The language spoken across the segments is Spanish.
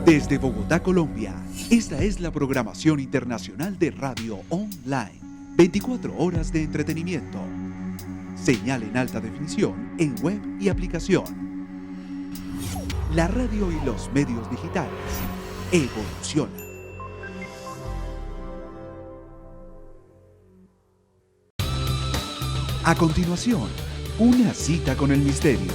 Desde Bogotá, Colombia, esta es la programación internacional de Radio Online. 24 horas de entretenimiento. Señal en alta definición en web y aplicación. La radio y los medios digitales evolucionan. A continuación, una cita con el misterio.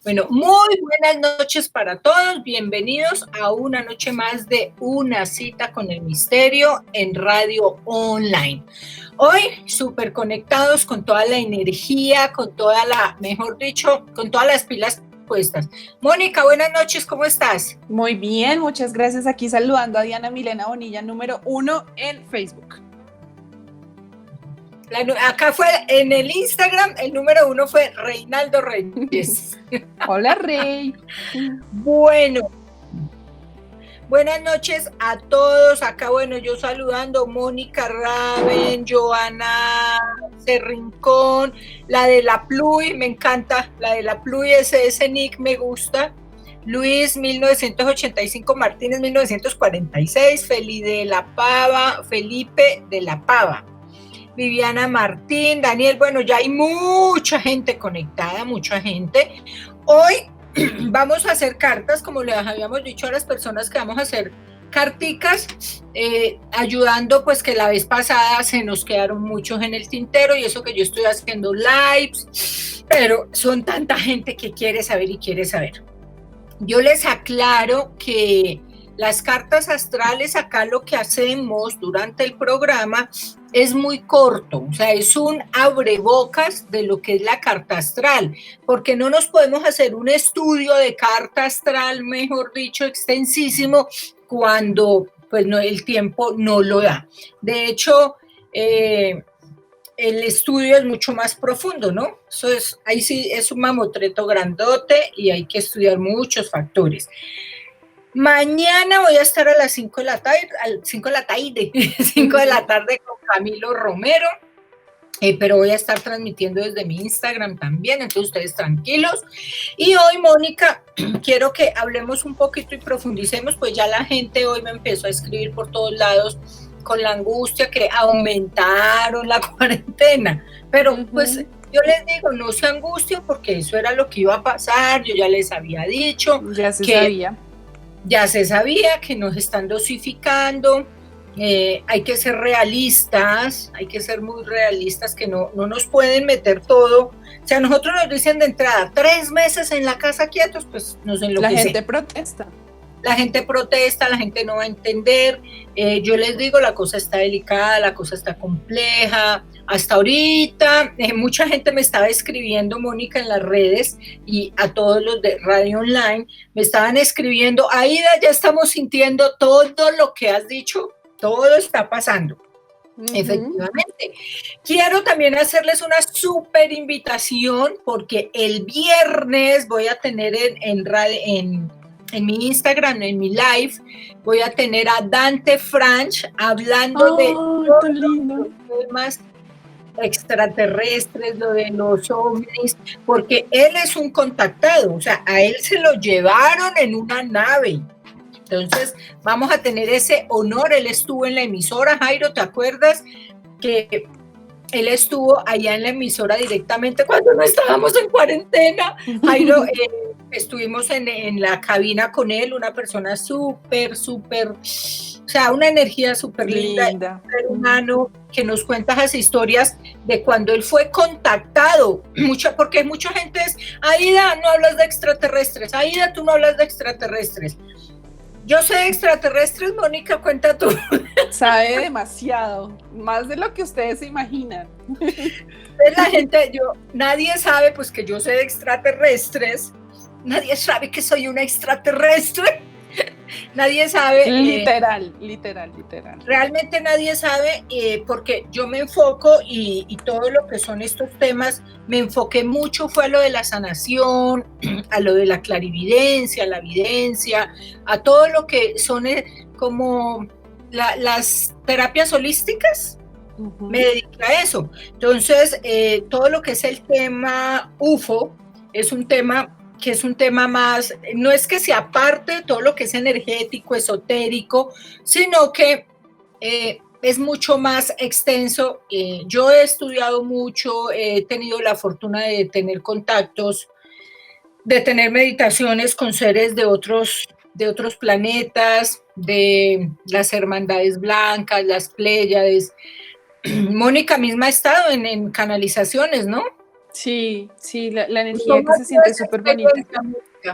Bueno, muy buenas noches para todos, bienvenidos a una noche más de Una Cita con el Misterio en Radio Online. Hoy súper conectados con toda la energía, con toda la, mejor dicho, con todas las pilas puestas. Mónica, buenas noches, ¿cómo estás? Muy bien, muchas gracias. Aquí saludando a Diana Milena Bonilla, número 1 en Facebook. Acá fue en el Instagram, el número 1 fue Reinaldo Reyes. Hola, Rey. Bueno, buenas noches a todos. Acá, bueno, yo saludando Mónica Raven, Joana Cerrincón, la de la Pluy, me encanta, la de la Pluy, ese nick me gusta. Luis 1985, Martínez 1946, Felipe de la Pava. Viviana Martín, Daniel, bueno, ya hay mucha gente conectada, mucha gente. Hoy vamos a hacer cartas, como les habíamos dicho a las personas que vamos a hacer carticas, ayudando pues que la vez pasada se nos quedaron muchos en el tintero y eso que yo estoy haciendo lives, pero son tanta gente que quiere saber y quiere saber. Yo les aclaro que las cartas astrales, acá lo que hacemos durante el programa es muy corto, o sea, es un abrebocas de lo que es la carta astral, porque no nos podemos hacer un estudio de carta astral, mejor dicho, extensísimo, cuando pues, no, el tiempo no lo da. De hecho, el estudio es mucho más profundo, ¿no? Eso es, ahí sí es un mamotreto grandote y hay que estudiar muchos factores. Mañana voy a estar a las 5 de la tarde, 5 de la tarde con Camilo Romero, pero voy a estar transmitiendo desde mi Instagram también, entonces ustedes tranquilos. Y hoy, Mónica, quiero que hablemos un poquito y profundicemos, pues ya la gente hoy me empezó a escribir por todos lados con la angustia que aumentaron la cuarentena, pero pues yo les digo, no se angustien porque eso era lo que iba a pasar, yo ya les había dicho. Ya se sabía que nos están dosificando, hay que ser realistas, hay que ser muy realistas, que no nos pueden meter todo. O sea, nosotros nos dicen de entrada, 3 meses en la casa quietos, pues nos enloquecen. La gente protesta. La gente protesta, la gente no va a entender. Yo les digo, la cosa está delicada, la cosa está compleja. Hasta ahorita, mucha gente me estaba escribiendo, Mónica, en las redes, y a todos los de Radio Online, me estaban escribiendo, Aida, ya estamos sintiendo todo lo que has dicho, todo está pasando. Efectivamente. Quiero también hacerles una súper invitación, porque el viernes voy a tener en mi Instagram, en mi live, voy a tener a Dante Franch hablando de todos los temas extraterrestres, lo de los ovnis, porque él es un contactado, o sea, a él se lo llevaron en una nave. Entonces, vamos a tener ese honor. Él estuvo en la emisora, Jairo, ¿te acuerdas? Que él estuvo allá en la emisora directamente cuando no estábamos en cuarentena. Jairo, estuvimos en la cabina con él, una persona súper, o sea, una energía súper linda, un ser humano que nos cuenta esas historias de cuando él fue contactado, porque mucha gente es, Aida, no hablas de extraterrestres, Aida, tú no hablas de extraterrestres. Yo sé de extraterrestres, Mónica, cuenta tú. Sabe demasiado, más de lo que ustedes se imaginan. La gente, nadie sabe pues que yo sé de extraterrestres, nadie sabe que soy una extraterrestre, Nadie sabe. Literal. Realmente nadie sabe, porque yo me enfoco y todo lo que son estos temas, me enfoqué mucho fue a lo de la sanación, a lo de la clarividencia, a la evidencia, a todo lo que son como las terapias holísticas. Me dediqué a eso. Entonces, todo lo que es el tema UFO es un tema que es un tema más, no es que sea parte de todo lo que es energético, esotérico, sino que es mucho más extenso. Yo he estudiado mucho, he tenido la fortuna de tener contactos, de tener meditaciones con seres de otros planetas, de las hermandades blancas, las Pléyades. Mónica misma ha estado en canalizaciones, ¿no? Sí, la energía que se siente súper bonita.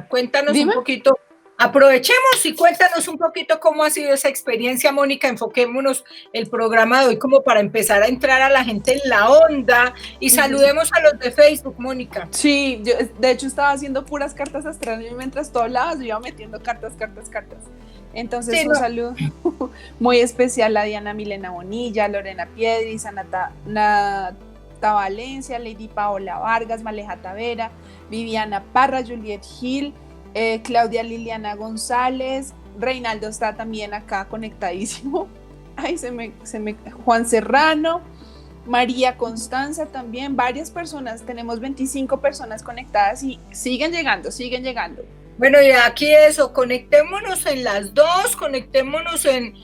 Cuéntanos un poquito, aprovechemos y cuéntanos un poquito cómo ha sido esa experiencia, Mónica. Enfoquémonos el programa de hoy como para empezar a entrar a la gente en la onda y saludemos a los de Facebook, Mónica. Sí, yo de hecho estaba haciendo puras cartas astrales y mientras tú hablabas yo iba metiendo cartas. Entonces sí, un saludo muy especial a Diana Milena Bonilla, Lorena Piedris, a Nata Valencia, Lady Paola Vargas, Maleja Tavera, Viviana Parra, Juliet Gil, Claudia Liliana González, Reinaldo está también acá conectadísimo, ay, Juan Serrano, María Constanza también, varias personas, tenemos 25 personas conectadas y siguen llegando. Bueno, y aquí eso, conectémonos en las dos, conectémonos en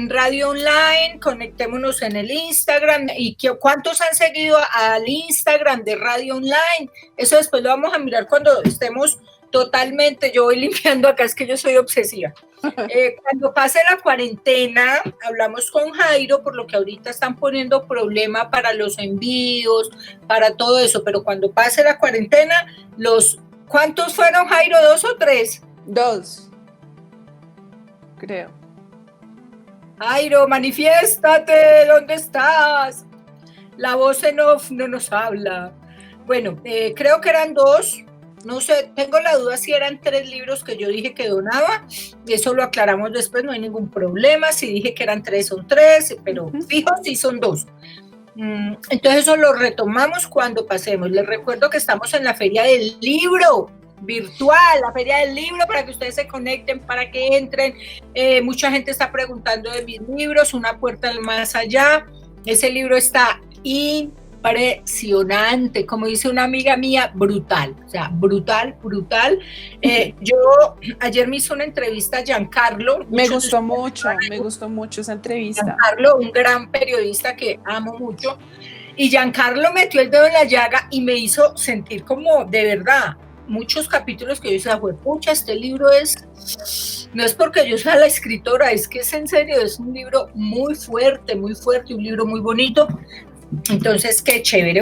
Radio Online, conectémonos en el Instagram. ¿Y cuántos han seguido al Instagram de Radio Online? Eso después lo vamos a mirar cuando estemos totalmente, yo voy limpiando acá, es que yo soy obsesiva. Cuando pase la cuarentena, hablamos con Jairo, por lo que ahorita están poniendo problema para los envíos, para todo eso, pero cuando pase la cuarentena, ¿cuántos fueron, Jairo? ¿2 o 3? 2, creo. Jairo, manifiéstate, ¿dónde estás? La voz en off no nos habla. Bueno, creo que eran 2, no sé, tengo la duda si eran 3 libros que yo dije que donaba, y eso lo aclaramos después, no hay ningún problema, si dije que eran 3 son 3, pero fijo, sí son 2. Entonces eso lo retomamos cuando pasemos. Les recuerdo que estamos en la Feria del Libro virtual, la Feria del Libro, para que ustedes se conecten, para que entren. Mucha gente está preguntando de mis libros, Una puerta al más allá. Ese libro está impresionante, como dice una amiga mía, brutal, o sea, brutal. Yo ayer me hizo una entrevista a Giancarlo. Me gustó mucho esa entrevista. Giancarlo, un gran periodista que amo mucho, y Giancarlo metió el dedo en la llaga y me hizo sentir como, de verdad, muchos capítulos que yo decía, pucha, este libro no es porque yo sea la escritora, es que es en serio, es un libro muy fuerte, un libro muy bonito. Entonces, qué chévere.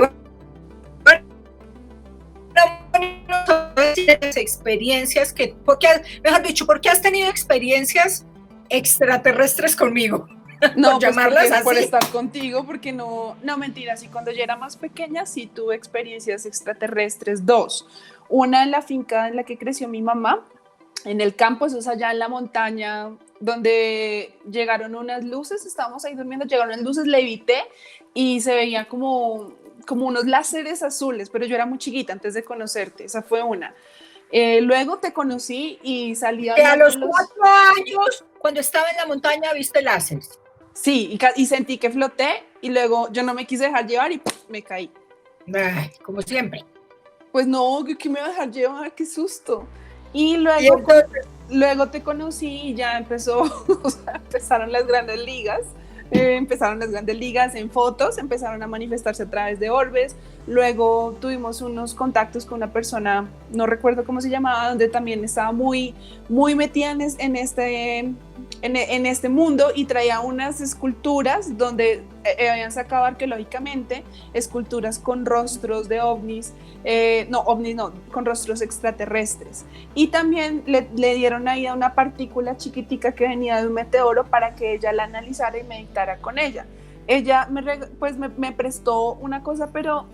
Experiencias ¿por qué has tenido experiencias extraterrestres conmigo? No, por llamarlas así. Por estar contigo, porque no, mentiras, y cuando yo era más pequeña sí tuve experiencias extraterrestres, 2. Una en la finca en la que creció mi mamá, en el campo, eso es allá en la montaña, donde llegaron unas luces, estábamos ahí durmiendo, llegaron unas luces, levité y se veía como unos láseres azules, pero yo era muy chiquita antes de conocerte, esa fue una. Luego te conocí y salí a los 4 años, cuando estaba en la montaña, viste láseres. Sí, y sentí que floté y luego yo no me quise dejar llevar y me caí. Ay, como siempre. Pues no, que me iba a dejar llevar, qué susto. Y luego te conocí y ya empezaron las grandes ligas. En fotos, empezaron a manifestarse a través de orbes. Luego tuvimos unos contactos con una persona, no recuerdo cómo se llamaba, donde también estaba muy metida en este mundo y traía unas esculturas donde habían sacado arqueológicamente esculturas con rostros de ovnis, con rostros extraterrestres. Y también le dieron ahí a una partícula chiquitica que venía de un meteoro para que ella la analizara y meditara con ella. Ella me prestó una cosa, pero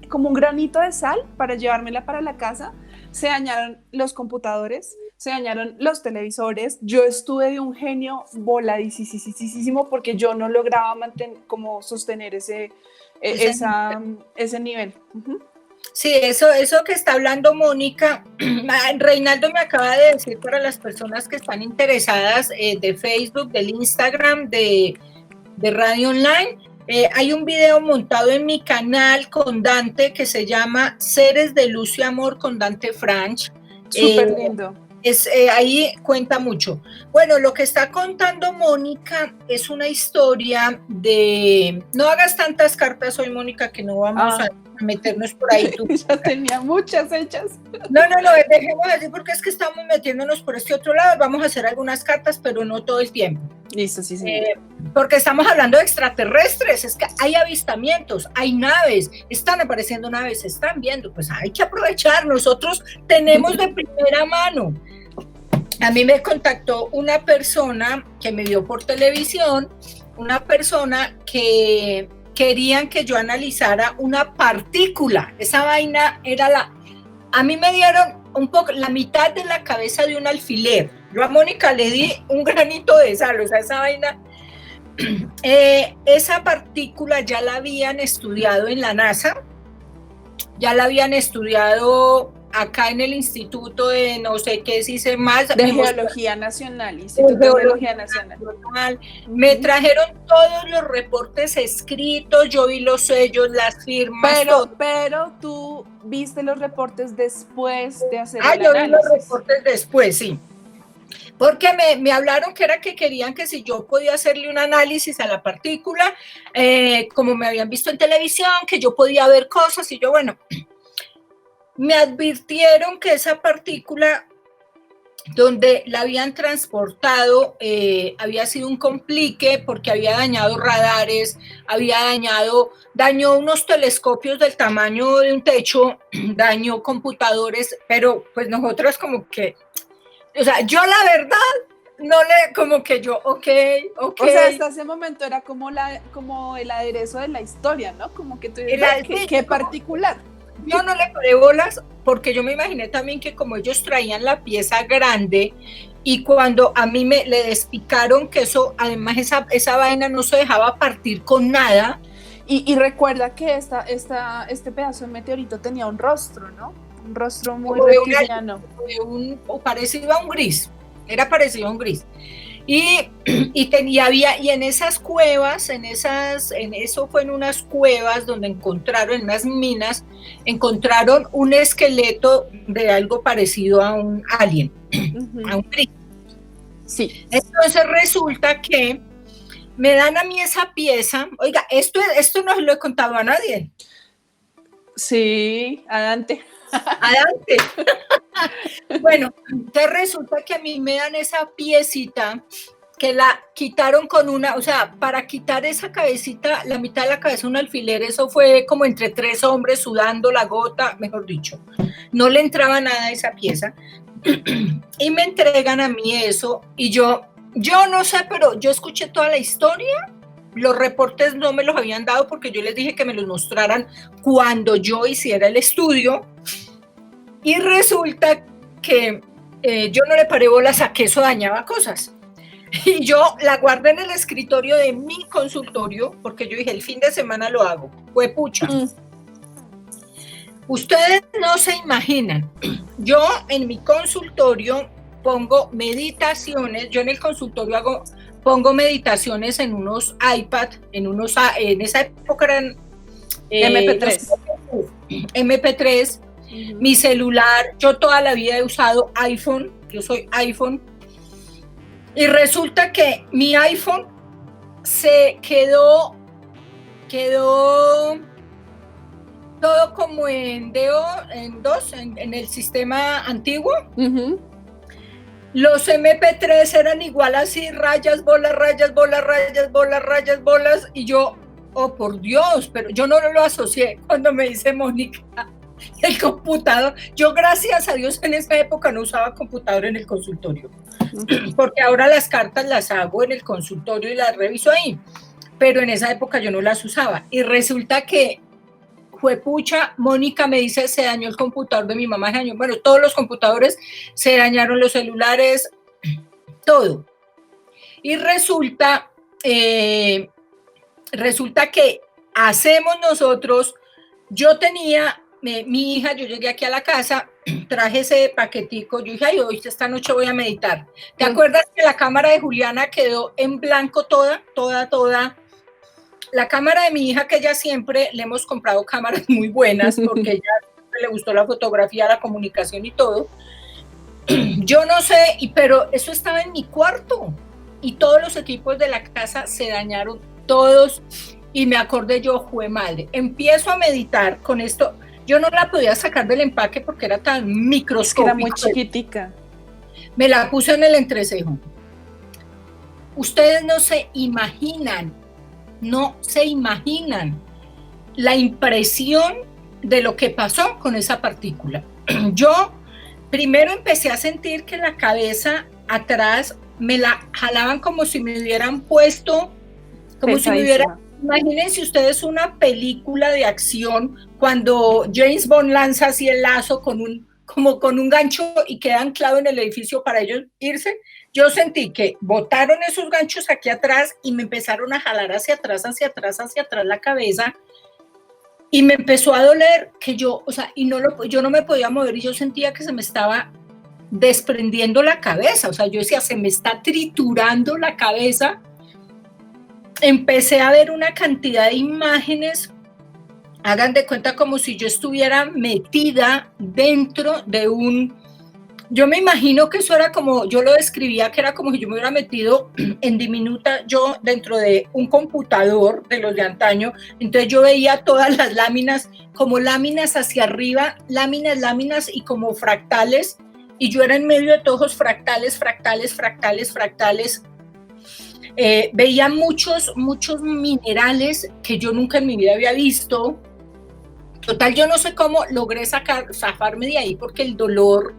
como un granito de sal para llevármela para la casa. Se dañaron los computadores, se dañaron los televisores. Yo estuve de un genio voladísimo porque yo no lograba como sostener ese nivel. Uh-huh. Sí, eso que está hablando Mónica, Reinaldo me acaba de decir para las personas que están interesadas de Facebook, del Instagram, de Radio Online, hay un video montado en mi canal con Dante que se llama Seres de Luz y Amor con Dante Franch. Súper lindo. Ahí cuenta mucho. Bueno, lo que está contando Mónica es una historia de... No hagas tantas cartas hoy, Mónica, que no vamos a meternos por ahí. Tú. Ya tenía muchas hechas. No, dejemos así porque es que estamos metiéndonos por este otro lado. Vamos a hacer algunas cartas, pero no todo el tiempo. Listo, sí. Porque estamos hablando de extraterrestres, es que hay avistamientos, hay naves, están apareciendo naves, se están viendo, pues hay que aprovechar, nosotros tenemos de primera mano. A mí me contactó una persona que me vio por televisión, una persona que querían que yo analizara una partícula, esa vaina era a mí me dieron un poco, la mitad de la cabeza de un alfiler, yo a Mónica le di un granito de sal, o sea, esa vaina, esa partícula ya la habían estudiado en la NASA, ya la habían estudiado acá en el Instituto de no sé qué, si sé más. De Geología Nacional, Instituto de Geología Nacional. Me trajeron todos los reportes escritos, yo vi los sellos, las firmas. Pero tú viste los reportes después de hacer el yo análisis. Vi los reportes después, sí. Porque me hablaron que era que querían que si yo podía hacerle un análisis a la partícula, como me habían visto en televisión, que yo podía ver cosas, y yo, bueno, me advirtieron que esa partícula donde la habían transportado había sido un complique porque había dañado radares, dañó unos telescopios del tamaño de un techo, dañó computadores, pero pues nosotros como que, o sea, yo la verdad no le, como que yo, ok. O sea, hasta ese momento era como el aderezo de la historia, ¿no? Como que tú dices, qué particular. Yo no le paré bolas porque yo me imaginé también que como ellos traían la pieza grande y cuando a mí le despicaron que eso, además esa vaina no se dejaba partir con nada. Y recuerda que este pedazo de meteorito tenía un rostro, ¿no? Un rostro muy reptiliano. Parecido a un gris, era parecido a un gris. Y en esas cuevas, eso fue en unas cuevas donde encontraron, en unas minas, encontraron un esqueleto de algo parecido a un alien, a un gris. Sí. Entonces resulta que me dan a mí esa pieza, oiga, esto no se lo he contado a nadie. Sí, adelante. Adelante. Bueno, entonces resulta que a mí me dan esa piecita que la quitaron con o sea, para quitar esa cabecita, la mitad de la cabeza un alfiler, eso fue como entre 3 hombres sudando la gota, mejor dicho, no le entraba nada a esa pieza y me entregan a mí eso y yo no sé, pero yo escuché toda la historia. Los reportes no me los habían dado porque yo les dije que me los mostraran cuando yo hiciera el estudio y resulta que yo no le paré bolas a que eso dañaba cosas y yo la guardé en el escritorio de mi consultorio porque yo dije el fin de semana lo hago, fue pucha. Ustedes no se imaginan, yo en mi consultorio pongo meditaciones, yo en el consultorio pongo meditaciones en unos iPad, en esa época eran MP3, mi celular, yo toda la vida he usado iPhone, yo soy iPhone, y resulta que mi iPhone se quedó todo como en el sistema antiguo. Los MP3 eran igual así, rayas, bolas, y yo, oh por Dios, pero yo no lo asocié cuando me dice Mónica, el computador, yo gracias a Dios en esa época no usaba computador en el consultorio, porque ahora las cartas las hago en el consultorio y las reviso ahí, pero en esa época yo no las usaba, y resulta que juepucha, Mónica me dice, se dañó el computador de mi mamá, se dañó, bueno, todos los computadores, se dañaron los celulares, todo. Y resulta que hacemos nosotros, yo tenía, mi hija, yo llegué aquí a la casa, traje ese paquetico, yo dije, ay, hoy esta noche voy a meditar. ¿Te acuerdas que la cámara de Juliana quedó en blanco toda? La cámara de mi hija, que ella siempre le hemos comprado cámaras muy buenas, porque ella le gustó la fotografía, la comunicación y todo. Yo no sé, pero eso estaba en mi cuarto y todos los equipos de la casa se dañaron todos y me acordé yo, jue madre, empiezo a meditar con esto. Yo no la podía sacar del empaque porque era tan microscópica. Era muy chiquitica. Me la puse en el entrecejo. Ustedes no se imaginan la impresión de lo que pasó con esa partícula. Yo primero empecé a sentir que la cabeza atrás me la jalaban como si me hubieran puesto, como si me hubieran... Imagínense ustedes una película de acción cuando James Bond lanza así el lazo como con un gancho y queda anclado en el edificio para ellos irse. Yo sentí que botaron esos ganchos aquí atrás y me empezaron a jalar hacia atrás la cabeza y me empezó a doler que yo, o sea, yo no me podía mover y yo sentía que se me estaba desprendiendo la cabeza, o sea, yo decía, se me está triturando la cabeza. Empecé a ver una cantidad de imágenes, hagan de cuenta como si yo estuviera metida dentro de yo me imagino que eso era como, yo lo describía que era como si yo me hubiera metido en diminuta yo dentro de un computador de los de antaño, entonces yo veía todas las láminas, como láminas hacia arriba, láminas y como fractales, y yo era en medio de todos los fractales. Veía muchos minerales que yo nunca en mi vida había visto. Total, yo no sé cómo logré zafarme de ahí porque el dolor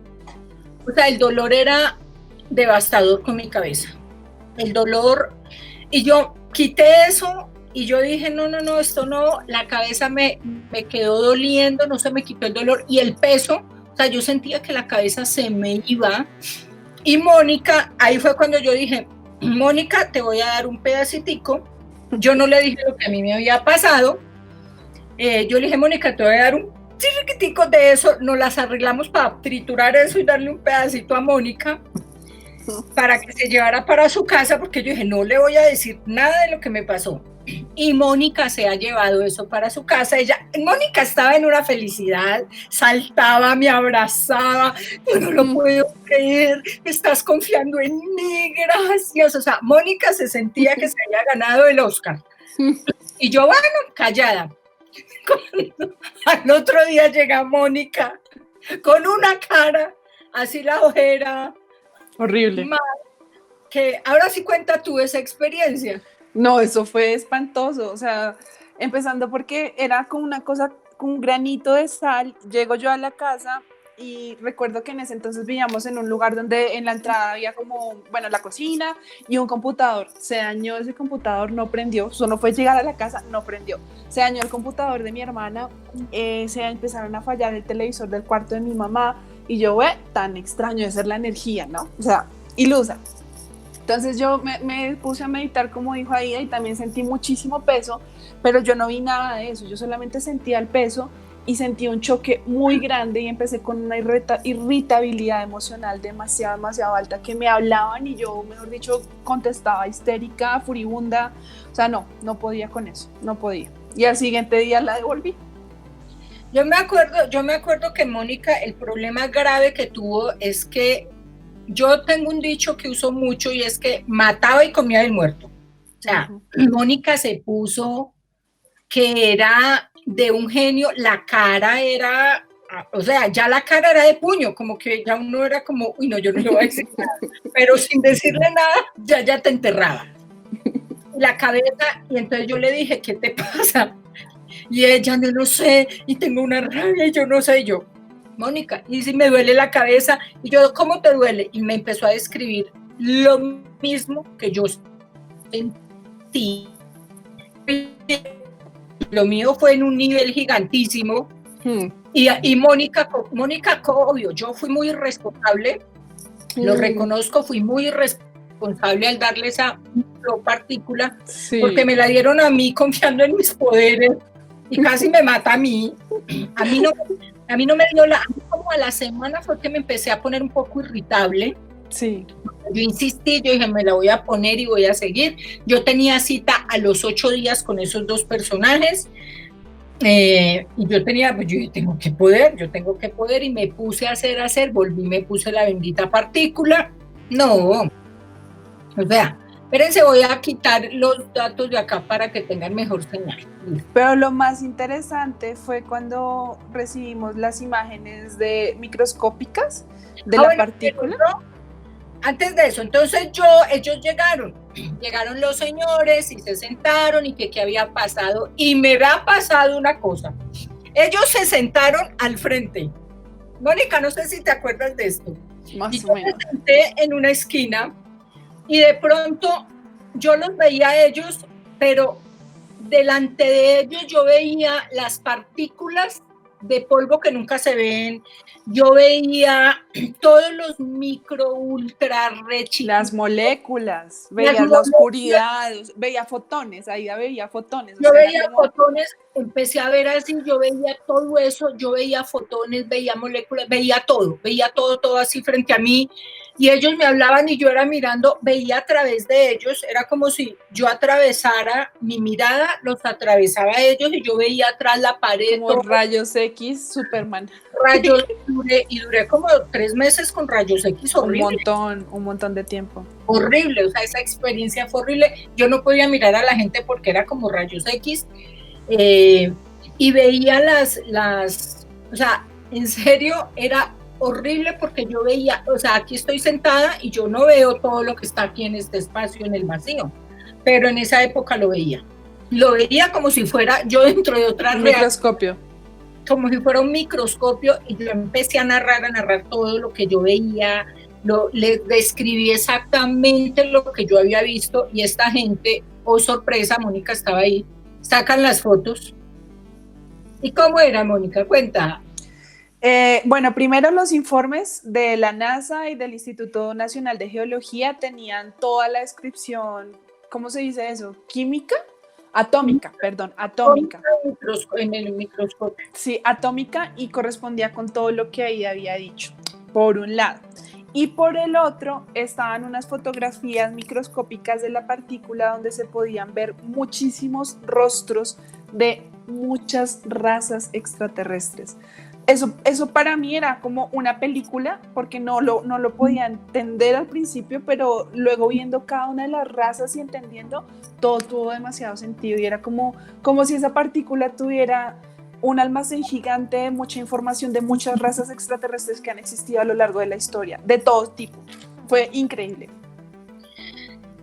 era devastador con mi cabeza. El dolor, y yo quité eso y yo dije, no, esto no, la cabeza me quedó doliendo, no se me quitó el dolor y el peso, o sea, yo sentía que la cabeza se me iba. Y Mónica, ahí fue cuando yo dije, Mónica, te voy a dar un pedacitico. Yo no le dije lo que a mí me había pasado. Yo le dije, Mónica, te voy a dar un chiquitico de eso. Nos las arreglamos para triturar eso y darle un pedacito a Mónica para que se llevara para su casa, porque yo dije, no le voy a decir nada de lo que me pasó. Y Mónica se ha llevado eso para su casa. Mónica estaba en una felicidad, saltaba, me abrazaba, yo no lo puedo creer, estás confiando en mí, gracias. O sea, Mónica se sentía que se había ganado el Oscar. Y yo, bueno, callada. Al otro día llega Mónica con una cara, así la ojera. Horrible. Mal, que ahora sí cuenta tú esa experiencia. No, eso fue espantoso, o sea, empezando porque era como una cosa, con un granito de sal. Llego yo a la casa y recuerdo que en ese entonces vivíamos en un lugar donde en la entrada había como, bueno, la cocina y un computador. Se dañó ese computador, no prendió, solo fue llegar a la casa, no prendió. Se dañó el computador de mi hermana, se empezaron a fallar el televisor del cuarto de mi mamá y yo, tan extraño de ser la energía, ¿no? O sea, ilusa. Entonces yo me puse a meditar, como dijo Aida, y también sentí muchísimo peso, pero yo no vi nada de eso, yo solamente sentía el peso y sentí un choque muy grande y empecé con una irritabilidad emocional demasiado alta, que me hablaban y yo, mejor dicho, contestaba histérica, furibunda. O sea, no podía con eso, no podía. Y al siguiente día la devolví. Yo me acuerdo que Mónica, el problema grave que tuvo es que yo tengo un dicho que uso mucho y es que mataba y comía del muerto. O sea, Mónica se puso que era de un genio, la cara era, o sea, ya la cara era de puño, como que ya uno era como, uy, no, yo no le voy a decir nada, pero sin decirle nada, ya te enterraba. La cabeza, y entonces yo le dije, ¿qué te pasa? Y ella, no lo sé, y tengo una rabia, y yo no sé, y yo, Mónica, y si me duele la cabeza, y yo, ¿cómo te duele? Y me empezó a describir lo mismo que yo sentí. lo mío fue en un nivel gigantísimo. Y Mónica, obvio, yo fui muy irresponsable, lo reconozco, fui muy irresponsable al darle esa micropartícula, porque me la dieron a mí confiando en mis poderes y casi me mata a mí. A mí no me dio como a la semana fue que me empecé a poner un poco irritable. Sí. Yo insistí, yo dije, me la voy a poner y voy a seguir. Yo tenía cita a los 8 días con esos dos personajes. Y yo dije, tengo que poder, y me puse a hacer, volví, me puse la bendita partícula. No, o sea, espérense, voy a quitar los datos de acá para que tengan mejor señal. Pero lo más interesante fue cuando recibimos las imágenes microscópicas de la partícula. Antes de eso, entonces ellos llegaron los señores y se sentaron y qué había pasado, y me había pasado una cosa. Ellos se sentaron al frente. Mónica, no sé si te acuerdas de esto. Más o menos. Me senté en una esquina y de pronto yo los veía a ellos, pero delante de ellos yo veía las partículas de polvo que nunca se ven, yo veía todos los micro, ultra, las moléculas, veía la oscuridad, veía fotones, Aida veía fotones. Yo veía fotones, empecé a ver así, yo veía todo eso, yo veía fotones, veía moléculas, veía todo así frente a mí, y ellos me hablaban y yo era mirando, veía a través de ellos, era como si yo atravesara, mi mirada los atravesaba a ellos y yo veía atrás la pared. Como rayos X, Superman. Rayos, duré como 3 meses con rayos X, horrible. Un montón de tiempo. Horrible, o sea, esa experiencia fue horrible. Yo no podía mirar a la gente porque era como rayos X, y veía o sea, en serio, era horrible porque yo veía, o sea, aquí estoy sentada y yo no veo todo lo que está aquí en este espacio, en el vacío, pero en esa época lo veía como si fuera yo dentro de otra microscopio, como si fuera un microscopio, y yo empecé a narrar todo lo que yo veía, les describí exactamente lo que yo había visto, y esta gente, oh sorpresa, Mónica estaba ahí, sacan las fotos. ¿Y cómo era, Mónica? Cuenta. Bueno, primero los informes de la NASA y del Instituto Nacional de Geología tenían toda la descripción, ¿cómo se dice eso? Atómica. En el microscopio. Sí, atómica, y correspondía con todo lo que ahí había dicho, por un lado. Y por el otro estaban unas fotografías microscópicas de la partícula donde se podían ver muchísimos rostros de muchas razas extraterrestres. Eso para mí era como una película, porque no lo podía entender al principio, pero luego viendo cada una de las razas y entendiendo, todo tuvo demasiado sentido, y era como si esa partícula tuviera un almacén gigante de mucha información de muchas razas extraterrestres que han existido a lo largo de la historia, de todo tipo. Fue increíble.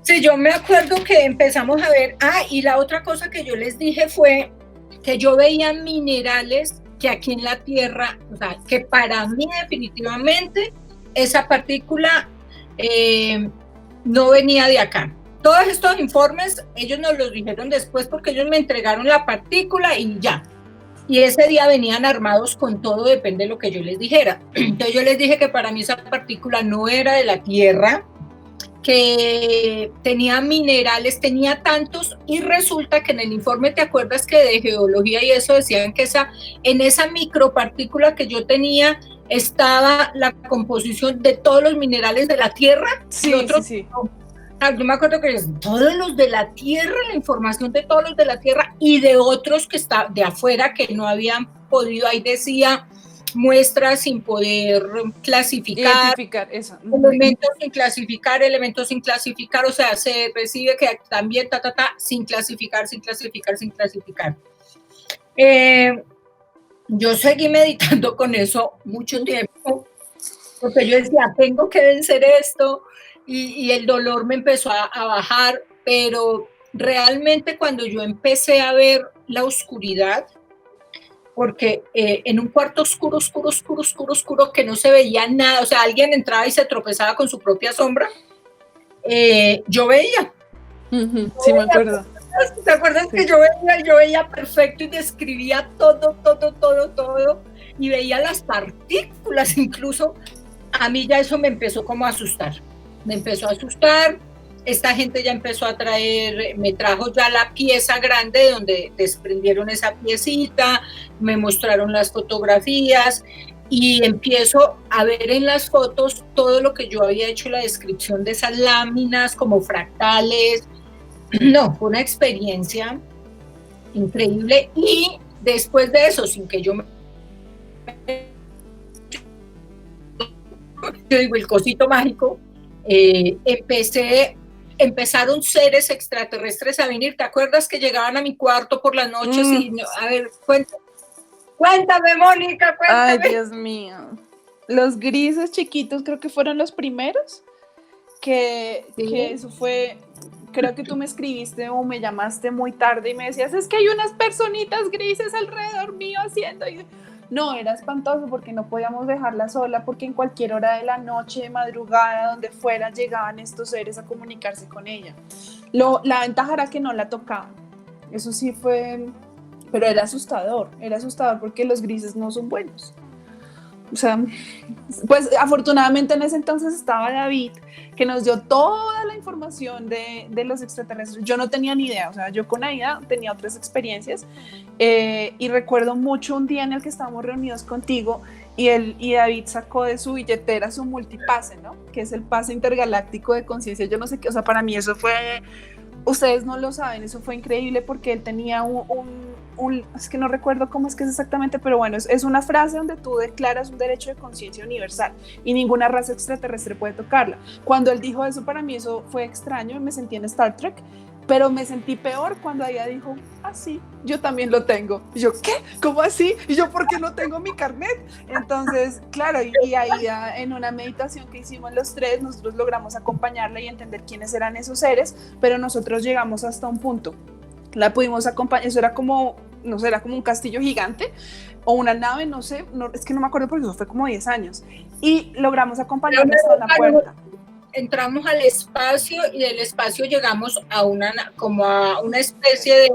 Sí, yo me acuerdo que empezamos a ver, y la otra cosa que yo les dije fue que yo veía minerales que aquí en la Tierra, o sea, que para mí definitivamente esa partícula no venía de acá. Todos estos informes, ellos nos los dijeron después porque ellos me entregaron la partícula y ya. Y ese día venían armados con todo, depende de lo que yo les dijera. Entonces yo les dije que para mí esa partícula no era de la Tierra, que tenía minerales, tenía tantos, y resulta que en el informe, ¿te acuerdas que de geología y eso decían que en esa micropartícula que yo tenía estaba la composición de todos los minerales de la Tierra? Sí, sí. Yo me acuerdo que todos los de la Tierra, la información de todos los de la Tierra y de otros que está de afuera que no habían podido, ahí decía muestras sin poder clasificar, eso. Elementos sin clasificar, o sea, se recibe que también sin clasificar. Yo seguí meditando con eso mucho tiempo, porque yo decía, tengo que vencer esto, y el dolor me empezó a bajar, pero realmente cuando yo empecé a ver la oscuridad, porque en un cuarto oscuro que no se veía nada, o sea, alguien entraba y se tropezaba con su propia sombra, yo veía. Sí, me acuerdo. ¿Te acuerdas Sí. que yo veía perfecto y describía todo, y veía las partículas? Incluso a mí ya eso me empezó como a asustar. Me empezó a asustar. Esta gente ya empezó a traer, me trajo ya la pieza grande donde desprendieron esa piecita, me mostraron las fotografías y empiezo a ver en las fotos todo lo que yo había hecho, la descripción de esas láminas como fractales. No, fue una experiencia increíble y después de eso, sin que yo digo el cosito mágico, empezaron seres extraterrestres a venir. ¿Te acuerdas que llegaban a mi cuarto por las noches? Y a ver, cuéntame, Mónica, cuéntame. Ay, Dios mío. Los grises chiquitos creo que fueron los primeros, que eso fue, creo que tú me escribiste o me llamaste muy tarde y me decías, es que hay unas personitas grises alrededor mío haciendo... No, era espantoso porque no podíamos dejarla sola porque en cualquier hora de la noche, de madrugada, donde fuera, llegaban estos seres a comunicarse con ella. La ventaja era que no la tocaban. Eso sí fue... Pero era asustador porque los grises no son buenos. O sea, pues afortunadamente en ese entonces estaba David, que nos dio toda la información de los extraterrestres. Yo no tenía ni idea, o sea, yo con Aida tenía otras experiencias y recuerdo mucho un día en el que estábamos reunidos contigo y David sacó de su billetera su multipase, ¿no? Que es el pase intergaláctico de conciencia. Yo no sé qué, o sea, para mí eso fue... Ustedes no lo saben, eso fue increíble porque él tenía es que no recuerdo cómo es que es exactamente, pero bueno, es una frase donde tú declaras un derecho de conciencia universal y ninguna raza extraterrestre puede tocarla. Cuando él dijo eso, para mí eso fue extraño y me sentí en Star Trek, pero me sentí peor cuando ella dijo, sí, yo también lo tengo. Y yo, ¿qué? ¿Cómo así? Y yo, ¿por qué no tengo mi carnet? Entonces, claro, y ahí en una meditación que hicimos los tres, nosotros logramos acompañarla y entender quiénes eran esos seres, pero nosotros llegamos hasta un punto. La pudimos acompañar, eso era como, no sé, era como un castillo gigante o una nave, no sé, es que no me acuerdo porque eso fue como 10 años. Y logramos acompañarla hasta la puerta. Entramos al espacio y del espacio llegamos a una especie de,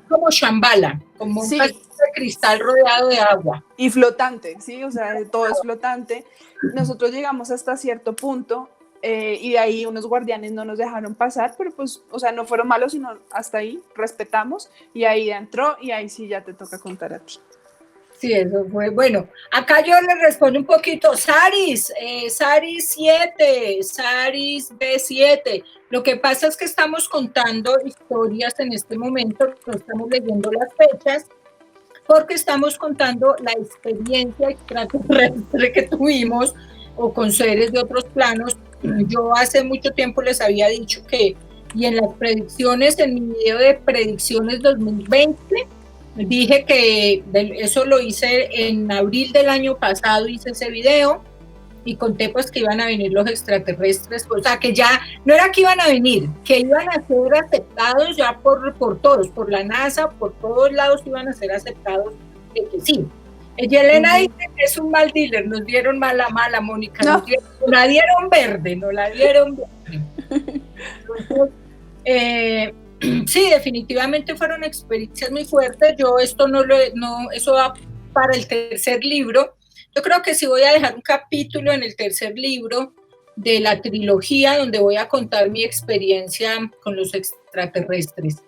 como Shambhala, como sí, un castillo de cristal rodeado de agua. Y flotante, sí, o sea, todo es flotante. Nosotros llegamos hasta cierto punto y de ahí unos guardianes no nos dejaron pasar, pero pues, o sea, no fueron malos, sino hasta ahí, respetamos y ahí entró y ahí sí ya te toca contar a ti. Sí, eso fue, bueno, acá yo le respondo un poquito, Saris 7, Saris B7, lo que pasa es que estamos contando historias en este momento, no estamos leyendo las fechas, porque estamos contando la experiencia extraterrestre que tuvimos o con seres de otros planos. Yo hace mucho tiempo les había dicho que, y en las predicciones, en mi video de predicciones 2020, dije que eso lo hice en abril del año pasado, hice ese video y conté pues que iban a venir los extraterrestres, o sea que ya no era que iban a venir, que iban a ser aceptados ya por todos, por la NASA, por todos lados iban a ser aceptados de que sí. Yelena dice que es un mal dealer, nos dieron mala, Mónica, no. La dieron verde, no la dieron verde. Entonces, sí, definitivamente fueron experiencias muy fuertes. Yo esto eso va para el tercer libro. Yo creo que sí voy a dejar un capítulo en el tercer libro de la trilogía donde voy a contar mi experiencia con los extraterrestres.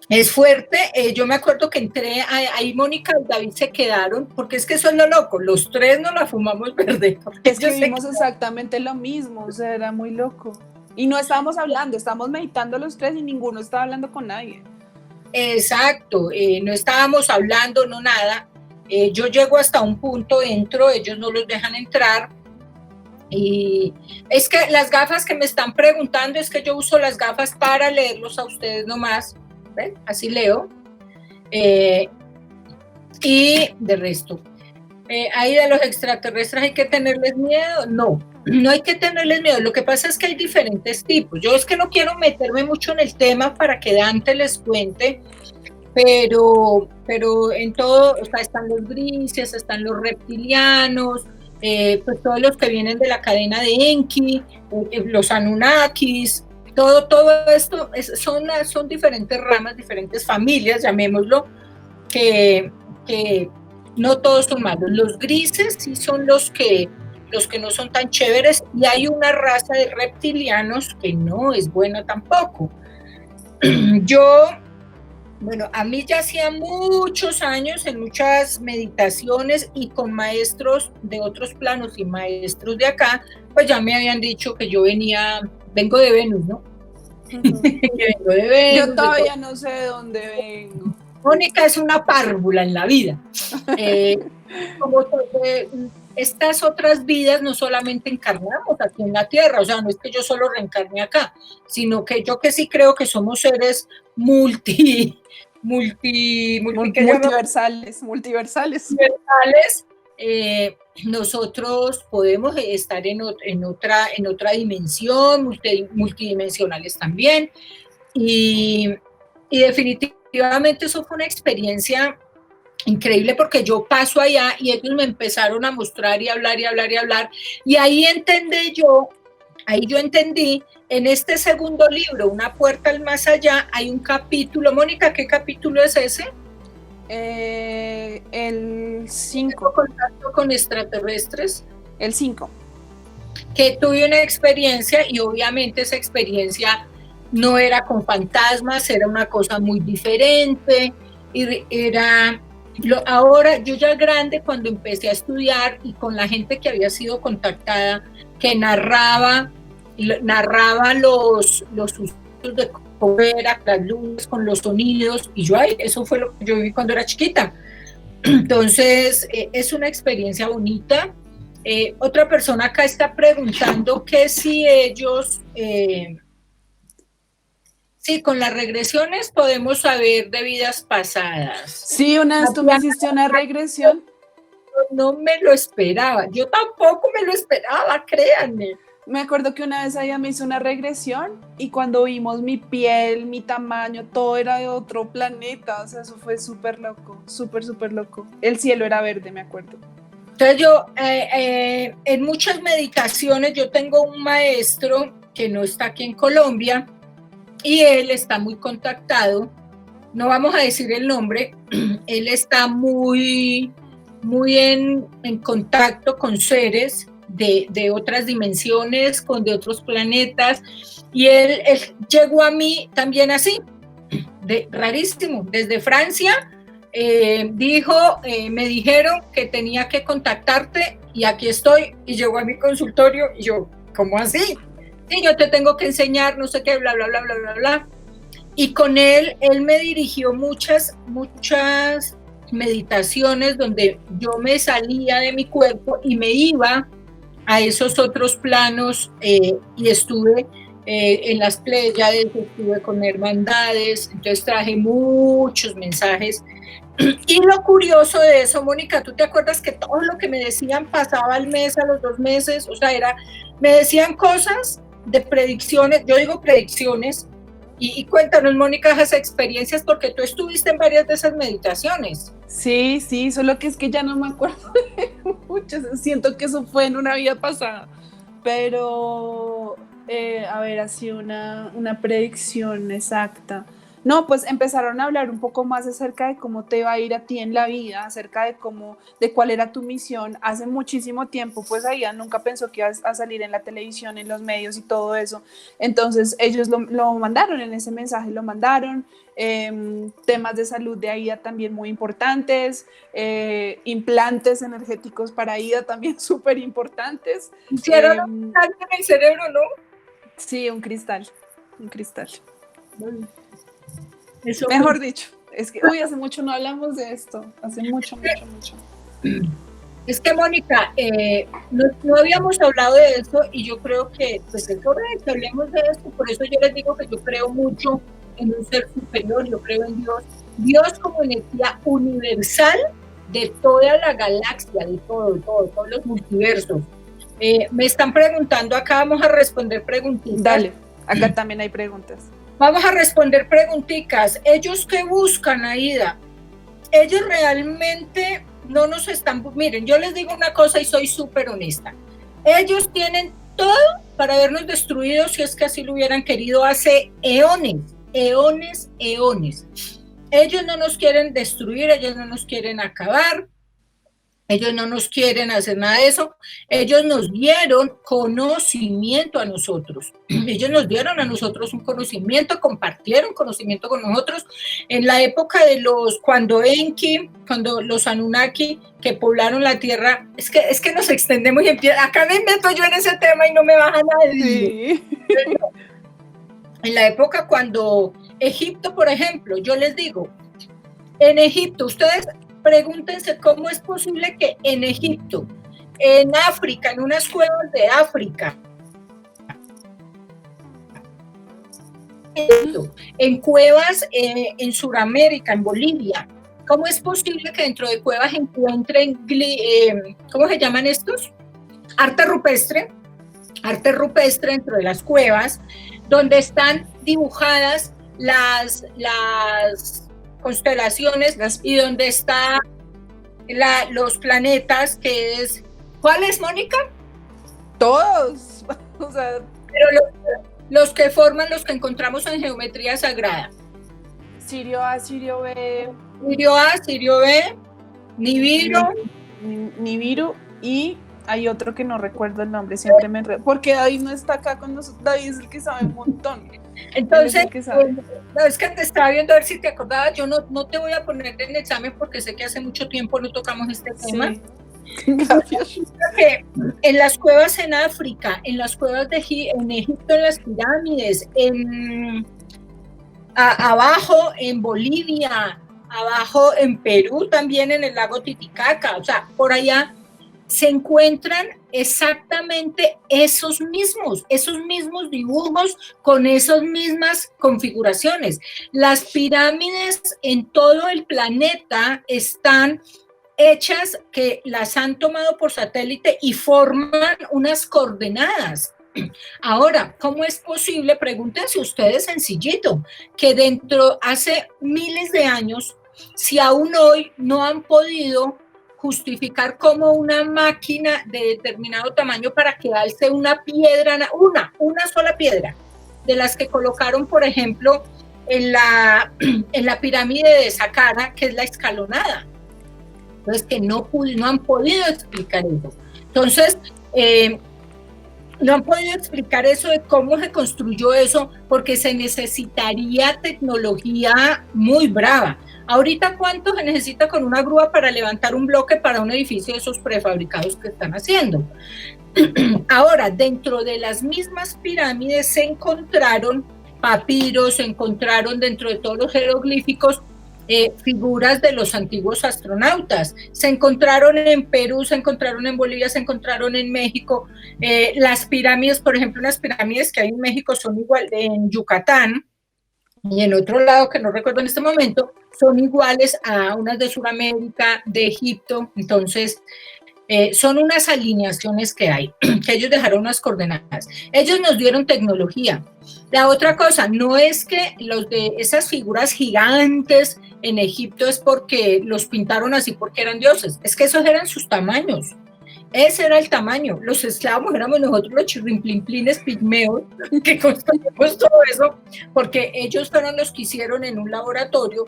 Es fuerte, yo me acuerdo que entré, ahí Mónica y David se quedaron, porque es que eso es lo loco, los tres nos la fumamos verde. Es que vimos exactamente lo mismo, o sea, era muy loco. Y no estábamos hablando, estábamos meditando los tres y ninguno estaba hablando con nadie. Exacto, no estábamos hablando, no nada. Yo llego hasta un punto, entro, ellos no los dejan entrar. Y es que las gafas que me están preguntando, es que yo uso las gafas para leerlos a ustedes nomás. ¿Ven? Así leo. Y de resto. ¿Ahí de los extraterrestres hay que tenerles miedo? No hay que tenerles miedo. Lo que pasa es que hay diferentes tipos. Yo es que no quiero meterme mucho en el tema para que Dante les cuente, pero en todo, o sea, están los grises, están los reptilianos, pues todos los que vienen de la cadena de Enki, los Anunnakis, todo esto son diferentes ramas, diferentes familias, llamémoslo, que no todos son malos. Los grises sí son los que no son tan chéveres, y hay una raza de reptilianos que no es buena tampoco. Bueno, a mí ya hacía muchos años, en muchas meditaciones y con maestros de otros planos y maestros de acá, pues ya me habían dicho que yo vengo de Venus, ¿no? Uh-huh. Que vengo de Venus. Yo todavía no sé de dónde vengo. Mónica es una párvula en la vida. Como estas otras vidas no solamente encarnamos aquí en la Tierra, o sea, no es que yo solo reencarne acá, sino que yo que sí creo que somos seres multiversales. Nosotros podemos estar en otra dimensión, multidimensionales también, y definitivamente eso fue una experiencia increíble, porque yo paso allá y ellos me empezaron a mostrar y hablar, y ahí yo entendí, en este segundo libro, Una puerta al más allá, hay un capítulo. Mónica, ¿qué capítulo es ese? El 5. Contacto con extraterrestres. El 5. Que tuve una experiencia, y obviamente esa experiencia no era con fantasmas, era una cosa muy diferente, ahora yo ya grande, cuando empecé a estudiar y con la gente que había sido contactada, que narraba los sucesos de cómo era, las luces con los sonidos, y eso fue lo que yo viví cuando era chiquita. Entonces es una experiencia bonita. Otra persona acá está preguntando que si ellos sí, con las regresiones podemos saber de vidas pasadas. Sí, una vez tú me hiciste una regresión. No me lo esperaba, yo tampoco me lo esperaba, créanme. Me acuerdo que una vez ella me hizo una regresión, y cuando vimos mi piel, mi tamaño, todo era de otro planeta. O sea, eso fue súper loco, súper loco. El cielo era verde, me acuerdo. Entonces yo, en muchas meditaciones, yo tengo un maestro que no está aquí en Colombia, y él está muy contactado, no vamos a decir el nombre, él está muy en contacto con seres de otras dimensiones, de otros planetas, y él llegó a mí también así, rarísimo, desde Francia. Me dijeron que tenía que contactarte, y aquí estoy, y llegó a mi consultorio, y yo, ¿cómo así? Sí, yo te tengo que enseñar, no sé qué, bla, bla, bla, bla, bla, bla. Y con él me dirigió muchas meditaciones donde yo me salía de mi cuerpo y me iba a esos otros planos, y estuve en las Pléyades, estuve con hermandades, entonces traje muchos mensajes. Y lo curioso de eso, Mónica, ¿tú te acuerdas que todo lo que me decían pasaba al mes, a los 2 meses? O sea, me decían cosas de predicciones, yo digo predicciones, y cuéntanos, Mónica, esas experiencias, porque tú estuviste en varias de esas meditaciones. Sí, solo que es que ya no me acuerdo de muchas, siento que eso fue en una vida pasada, pero a ver, así una predicción exacta. No, pues empezaron a hablar un poco más acerca de cómo te va a ir a ti en la vida, acerca de cuál era tu misión. Hace muchísimo tiempo, pues ella nunca pensó que ibas a salir en la televisión, en los medios y todo eso. Entonces ellos lo mandaron, en ese mensaje lo mandaron. Temas de salud de Aida también muy importantes, implantes energéticos para Aida también súper importantes. Hicieron un cambio en el cerebro, ¿no? Sí, un cristal. Bueno. Mejor dicho, es que hace mucho no hablamos de esto, hace mucho. Es que, Mónica, no habíamos hablado de eso, y yo creo que pues es correcto que hablemos de esto. Por eso yo les digo que yo creo mucho en un ser superior, yo creo en Dios como energía universal de toda la galaxia, de todos los multiversos. Me están preguntando acá, vamos a responder preguntitas. Dale, acá también hay preguntas. Vamos a responder preguntitas. ¿Ellos qué buscan, Aida? Ellos realmente no nos están... Miren, yo les digo una cosa y soy súper honesta. Ellos tienen todo para habernos destruido si es que así lo hubieran querido hace eones, eones, eones. Ellos no nos quieren destruir, ellos no nos quieren acabar, ellos no nos quieren hacer nada de eso. Ellos nos dieron conocimiento a nosotros. Ellos nos dieron a nosotros un conocimiento, compartieron conocimiento con nosotros. En la época de cuando los Anunnaki que poblaron la Tierra, es que nos extendemos y acá me meto yo en ese tema y no me baja nadie. Sí. En la época cuando Egipto, por ejemplo, yo les digo, en Egipto, ustedes pregúntense cómo es posible que en Egipto, en África, en unas cuevas de África, en cuevas en Sudamérica, en Bolivia, ¿cómo es posible que dentro de cuevas encuentren, ¿cómo se llaman estos? Arte rupestre dentro de las cuevas, donde están dibujadas las constelaciones y donde están los planetas, que es... ¿Cuál es, Mónica? Todos. O sea, pero los que forman, los que encontramos en geometría sagrada. Sirio A, Sirio B. Sirio A, Sirio B, Nibiru. Nibiru y hay otro que no recuerdo el nombre, siempre me enredo, porque David no está acá con nosotros, David es el que sabe un montón. Entonces, es que te estaba viendo a ver si te acordabas, yo no te voy a poner en examen porque sé que hace mucho tiempo no tocamos este tema. Sí. Gracias. En las cuevas en África, en las cuevas en Egipto, en las pirámides, abajo en Bolivia, abajo en Perú también, en el lago Titicaca, o sea, por allá se encuentran exactamente esos mismos dibujos con esas mismas configuraciones. Las pirámides en todo el planeta están hechas, que las han tomado por satélite y forman unas coordenadas. Ahora, ¿cómo es posible? Pregúntense ustedes sencillito, que hace miles de años, si aún hoy no han podido justificar cómo una máquina de determinado tamaño para que alce una piedra, una sola piedra, de las que colocaron, por ejemplo, en la pirámide de Saqqara, que es la escalonada. Entonces, que no han podido explicar eso. Entonces, no han podido explicar eso de cómo se construyó eso, porque se necesitaría tecnología muy brava. Ahorita, ¿cuánto se necesita con una grúa para levantar un bloque para un edificio de esos prefabricados que están haciendo? Ahora, dentro de las mismas pirámides se encontraron papiros, se encontraron dentro de todos los jeroglíficos figuras de los antiguos astronautas. Se encontraron en Perú, se encontraron en Bolivia, se encontraron en México. Las pirámides, por ejemplo, las pirámides que hay en México son igual, en Yucatán y en otro lado que no recuerdo en este momento, son iguales a unas de Sudamérica, de Egipto. Entonces, son unas alineaciones que hay, que ellos dejaron unas coordenadas. Ellos nos dieron tecnología. La otra cosa, no es que los de esas figuras gigantes en Egipto es porque los pintaron así porque eran dioses, es que esos eran sus tamaños. Ese era el tamaño. Los esclavos éramos nosotros los chirrimplimplines pigmeos que construimos todo eso, porque ellos fueron los que hicieron en un laboratorio.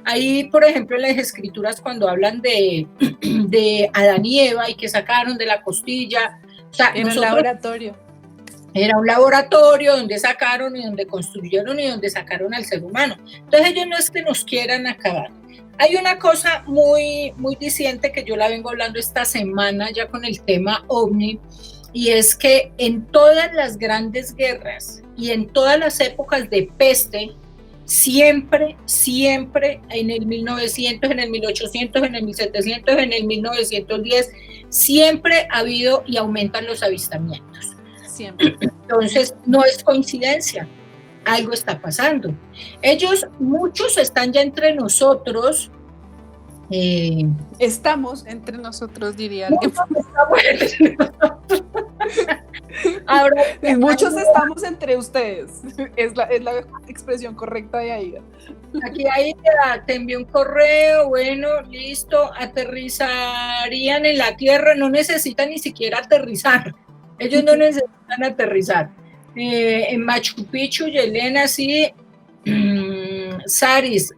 Ahí, por ejemplo, en las escrituras, cuando hablan de Adán y Eva y que sacaron de la costilla. O sea, en un laboratorio. Era un laboratorio donde sacaron y donde construyeron y donde sacaron al ser humano. Entonces ellos no es que nos quieran acabar. Hay una cosa muy, muy diciente que yo la vengo hablando esta semana ya con el tema OVNI, y es que en todas las grandes guerras y en todas las épocas de peste, siempre en el 1900, en el 1800, en el 1700, en el 1910, siempre ha habido y aumentan los avistamientos. Siempre. Entonces, no es coincidencia, algo está pasando. Muchos están ya entre nosotros. Estamos entre nosotros, diría alguien. Ahora, muchos estamos entre ustedes, es la expresión correcta de ahí. Aquí te envió un correo, bueno, listo, aterrizarían en la Tierra, no necesitan ni siquiera aterrizar. Ellos no necesitan van a aterrizar. En Machu Picchu, Yelena, sí, Saris,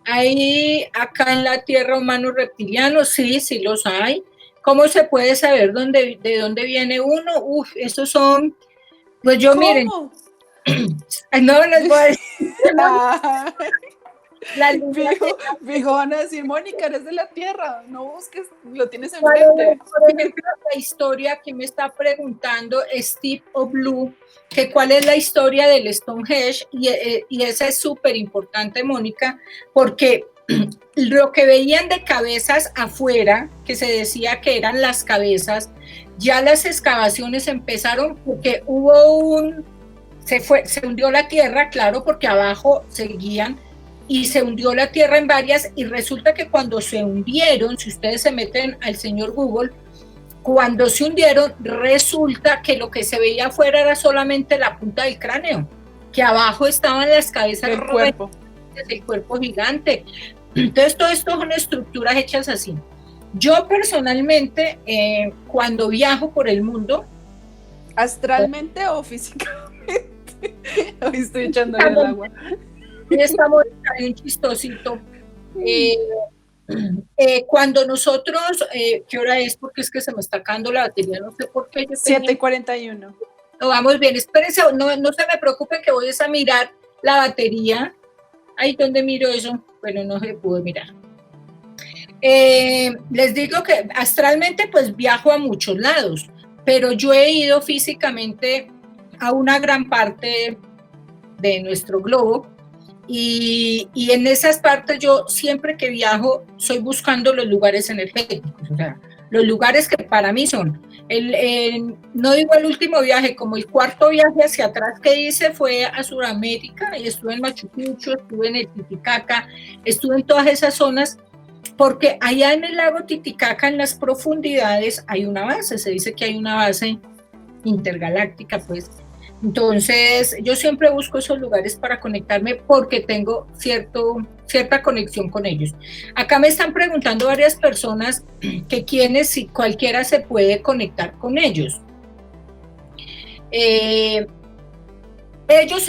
¿hay acá en la Tierra humanos reptilianos? Sí, sí los hay. ¿Cómo se puede saber de dónde viene uno? Uf, esos son, pues yo miren, ¿Cómo? no les voy a decir. Ah, La línea fijo, van a decir, Mónica, eres de la Tierra, no busques, lo tienes por enfrente. ejemplo, la historia que me está preguntando Steve O'Blue, que cuál es la historia del Stonehenge, y esa es súper importante, Mónica, porque lo que veían de cabezas afuera, que se decía que eran las cabezas, ya las excavaciones empezaron porque se hundió la tierra, claro, porque abajo seguían, y se hundió la tierra en varias, y resulta que cuando se hundieron, si ustedes se meten al señor Google, cuando se hundieron, resulta que lo que se veía afuera era solamente la punta del cráneo, que abajo estaban las cabezas El cuerpo. del cuerpo gigante. Entonces, todo esto son estructuras hechas así. Yo personalmente, cuando viajo por el mundo... ¿Astralmente o físicamente? Hoy estoy echándole el agua. Estamos en un chistosito. Cuando nosotros, ¿qué hora es? Porque es que se me está acabando la batería, no sé por qué. 7:41. No, vamos bien, espérense, no se me preocupen que voy a mirar la batería. Ahí donde miro eso, bueno, no se pudo mirar. Les digo que astralmente pues viajo a muchos lados, pero yo he ido físicamente a una gran parte de nuestro globo, y en esas partes yo siempre que viajo soy buscando los lugares energéticos, o sea, los lugares que para mí son, no digo el último viaje, como el cuarto viaje hacia atrás que hice fue a Sudamérica, y estuve en Machu Picchu, estuve en el Titicaca, estuve en todas esas zonas, porque allá en el lago Titicaca, en las profundidades, hay una base, se dice que hay una base intergaláctica, pues. Entonces, yo siempre busco esos lugares para conectarme porque tengo cierta conexión con ellos. Acá me están preguntando varias personas que quiénes, si cualquiera se puede conectar con ellos. Ellos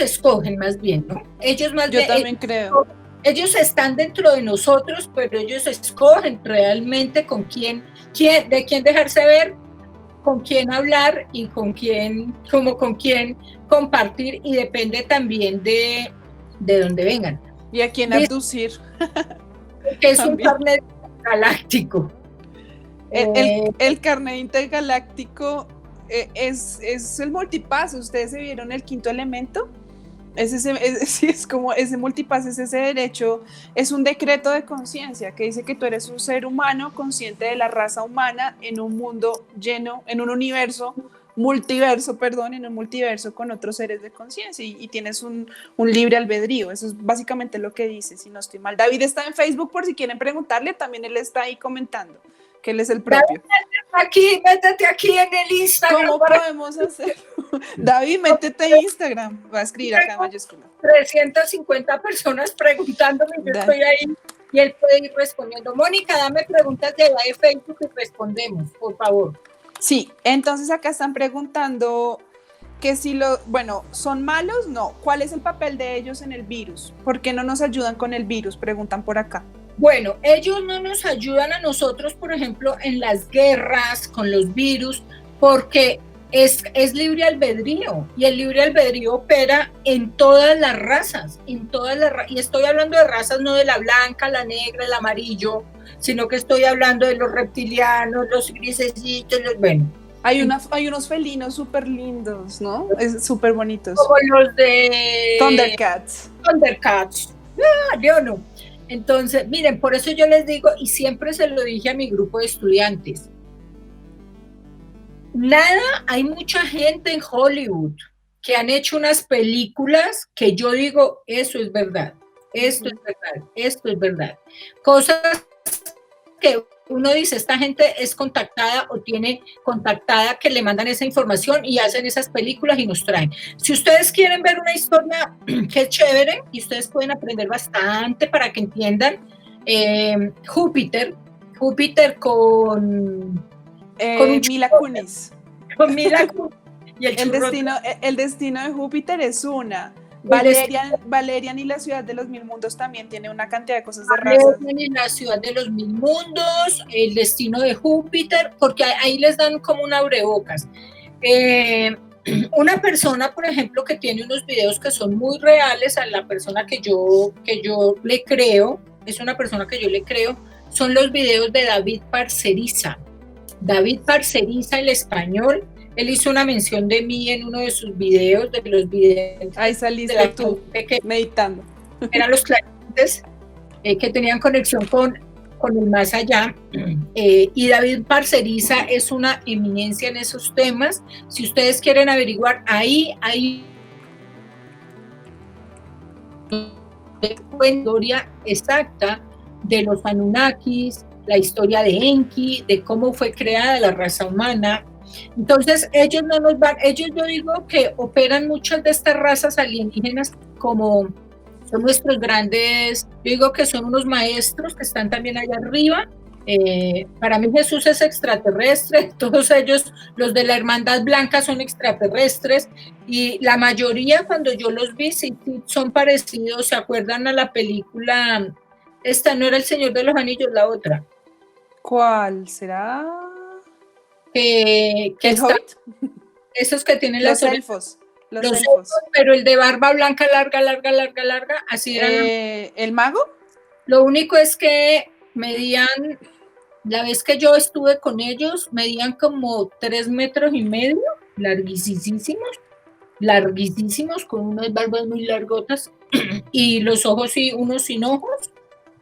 escogen más bien, ¿no? Ellos más Yo bien, también creo. Ellos están dentro de nosotros, pero ellos escogen realmente con quién dejarse ver, con quién hablar y con quién compartir, y depende también de dónde vengan. Y a quién abducir. Que es un carnet galáctico. El carnet intergaláctico es el multipass. ¿Ustedes se vieron El Quinto Elemento? Es como ese multipass, es ese derecho, es un decreto de conciencia que dice que tú eres un ser humano consciente de la raza humana en un mundo lleno, en un multiverso con otros seres de conciencia, y tienes un libre albedrío. Eso es básicamente lo que dice, si no estoy mal. David está en Facebook por si quieren preguntarle, también él está ahí comentando que él es el propio. David, métete aquí en el Instagram. ¿Cómo podemos hacerlo? David, métete en Instagram. Va a escribir acá en mayúscula. 350 personas preguntándome, yo estoy ahí y él puede ir respondiendo. Mónica, dame preguntas de allá de Facebook y respondemos, por favor. Sí, entonces acá están preguntando que si ¿son malos? No. ¿Cuál es el papel de ellos en el virus? ¿Por qué no nos ayudan con el virus? Preguntan por acá. Bueno, ellos no nos ayudan a nosotros, por ejemplo, en las guerras con los virus, porque es libre albedrío, y el libre albedrío opera en todas las razas, y estoy hablando de razas no de la blanca, la negra, el amarillo, sino que estoy hablando de los reptilianos, los grisecitos, bueno. Hay unos felinos súper lindos, ¿no? Es súper bonitos. Como los de Thundercats. Yo no. Entonces, miren, por eso yo les digo, y siempre se lo dije a mi grupo de estudiantes, hay mucha gente en Hollywood que han hecho unas películas que yo digo, eso es verdad, esto es verdad. Cosas que uno dice, esta gente es contactada o tiene contactada, que le mandan esa información y hacen esas películas y nos traen. Si ustedes quieren ver una historia que es chévere y ustedes pueden aprender bastante para que entiendan, Júpiter con Mila Kunis. Con Mila Kunis. Y el destino de Júpiter es una. Valerian y la ciudad de los mil mundos también tiene una cantidad de cosas de razas. Valerian y la ciudad de los mil mundos, el destino de Júpiter, porque ahí les dan como un abrebocas. Una persona, por ejemplo, que tiene unos videos que son muy reales a la persona que yo le creo, es una persona que yo le creo, son los videos de David Parceriza. David Parceriza, el español, él hizo una mención de mí en uno de sus videos, de los videos. Ahí saliste tú, meditando. Eran los clarientes que tenían conexión con el más allá. Y David Parceriza es una eminencia en esos temas. Si ustedes quieren averiguar, ahí hay una historia exacta de los Anunnakis, la historia de Enki, de cómo fue creada la raza humana. Entonces ellos yo digo que operan muchas de estas razas alienígenas como son nuestros grandes, yo digo que son unos maestros que están también allá arriba. Para mí Jesús es extraterrestre, todos ellos, los de la Hermandad Blanca son extraterrestres y la mayoría cuando yo los vi sí son parecidos, ¿se acuerdan a la película? Esta no era El Señor de los Anillos, la otra. ¿Cuál será? Que esos que tienen los elfos. Los elfos, pero el de barba blanca larga, así era. ¿El mago? Lo único es que medían, la vez que yo estuve con ellos, medían como 3,5 metros, larguísimos, con unas barbas muy largotas, y los ojos sí, unos sin ojos,